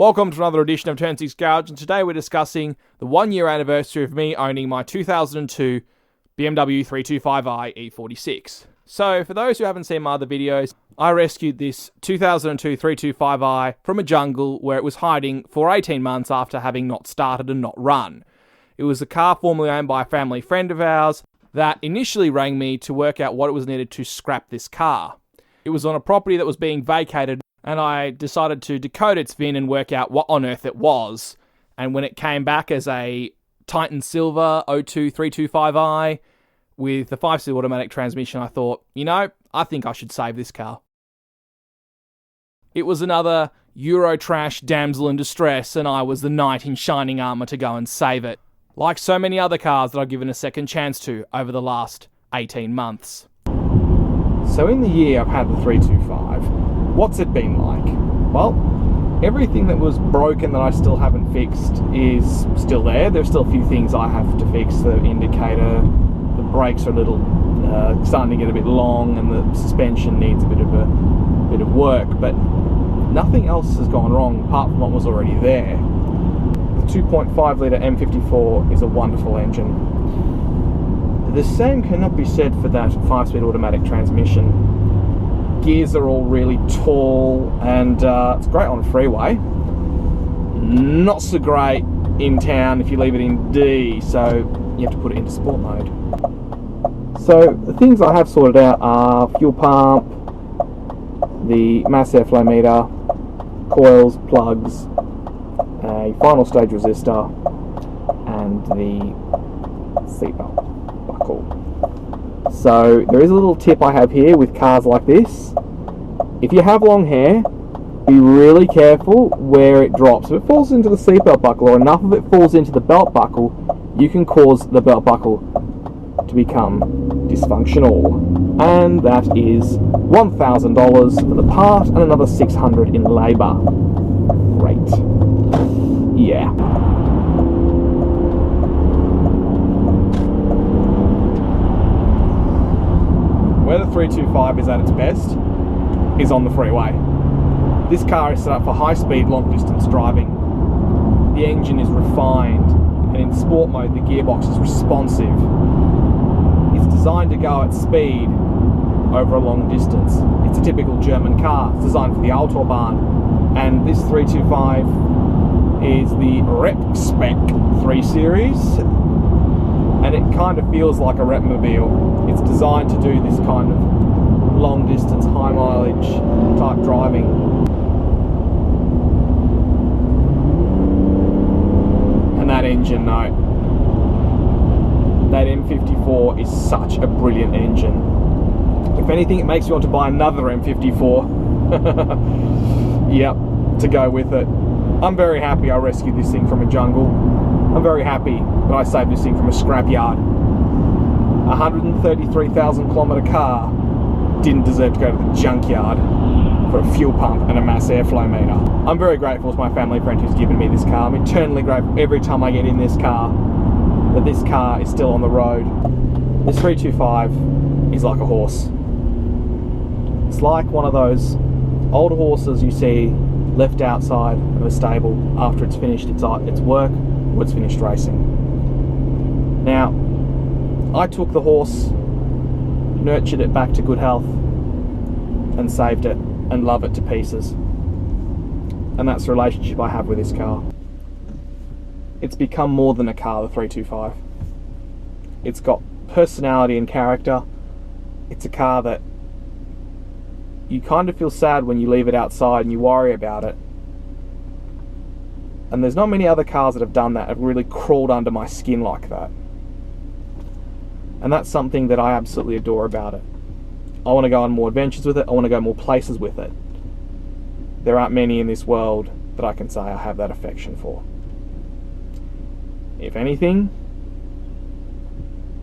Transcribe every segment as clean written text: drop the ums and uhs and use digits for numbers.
Welcome to another edition of Turn 6 Garage, and today we're discussing the 1 year anniversary of me owning my 2002 BMW 325i E46. So, for those who haven't seen my other videos, I rescued this 2002 325i from a jungle where it was hiding for 18 months after having not started and not run. It was a car formerly owned by a family friend of ours that initially rang me to work out what it was needed to scrap this car. It was on a property that was being vacated, and I decided to decode its VIN and work out what on earth it was. And when it came back as a Titan Silver 02 325i with the 5-speed automatic transmission, I thought, I think I should save this car. It was another Eurotrash damsel in distress, and I was the knight in shining armour to go and save it. Like so many other cars that I've given a second chance to over the last 18 months. So in the year I've had the 325, what's it been like? Well, everything that was broken that I still haven't fixed is still there. There's still a few things I have to fix. The indicator, the brakes are a little starting to get a bit long, and the suspension needs a bit of work, but nothing else has gone wrong apart from what was already there. The 2.5 litre M54 is a wonderful engine. The same cannot be said for that 5-speed automatic transmission. Gears are all really tall, and it's great on a freeway. Not so great in town if you leave it in D, so you have to put it into sport mode. So the things I have sorted out are fuel pump, the mass airflow meter, coils, plugs, a final stage resistor, and the seatbelt buckle. So there is a little tip I have here with cars like this. If you have long hair, be really careful where it drops. If it falls into the seatbelt buckle, or enough of it falls into the belt buckle, you can cause the belt buckle to become dysfunctional. And that is $1,000 for the part and another $600 in labour. Great. Yeah. Where the 325 is at its best is on the freeway. This car is set up for high-speed, long-distance driving. The engine is refined, and in sport mode the gearbox is responsive. It's designed to go at speed over a long distance. It's a typical German car. It's designed for the Autobahn, and this 325 is the Rep Spec 3 Series, and it kind of feels like a Repmobile. It's designed to do this kind of long distance, high mileage type driving. And that engine note, that M54 is such a brilliant engine. If anything, it makes me want to buy another M54. Yep, to go with it. I'm very happy I rescued this thing from a jungle. I'm very happy that I saved this thing from a scrapyard. 133,000 kilometre car didn't deserve to go to the junkyard for a fuel pump and a mass airflow meter. I'm very grateful to my family friend who's given me this car. I'm eternally grateful every time I get in this car that this car is still on the road. This 325 is like a horse. It's like one of those old horses you see left outside of a stable after it's finished its work or it's finished racing. Now, I took the horse, nurtured it back to good health, and saved it and love it to pieces. And that's the relationship I have with this car. It's become more than a car, the 325. It's got personality and character. It's a car that you kind of feel sad when you leave it outside and you worry about it. And there's not many other cars that have done that, have really crawled under my skin like that. And that's something that I absolutely adore about it. I want to go on more adventures with it. I want to go more places with it. There aren't many in this world that I can say I have that affection for. If anything,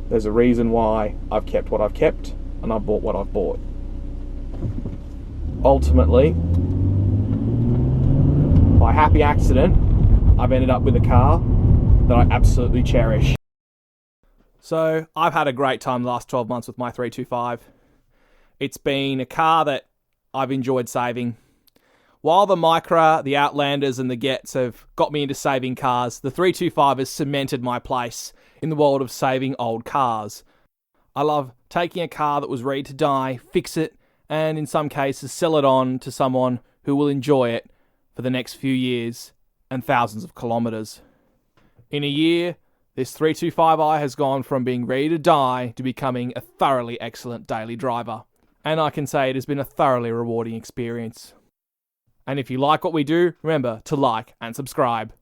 there's a reason why I've kept what I've kept and I've bought what I've bought. Ultimately, by happy accident, I've ended up with a car that I absolutely cherish. So, I've had a great time the last 12 months with my 325. It's been a car that I've enjoyed saving. While the Micra, the Outlanders and the Gets have got me into saving cars, the 325 has cemented my place in the world of saving old cars. I love taking a car that was ready to die, fix it, and in some cases sell it on to someone who will enjoy it for the next few years and thousands of kilometres. In a year, this 325i has gone from being ready to die to becoming a thoroughly excellent daily driver. And I can say it has been a thoroughly rewarding experience. And if you like what we do, remember to like and subscribe.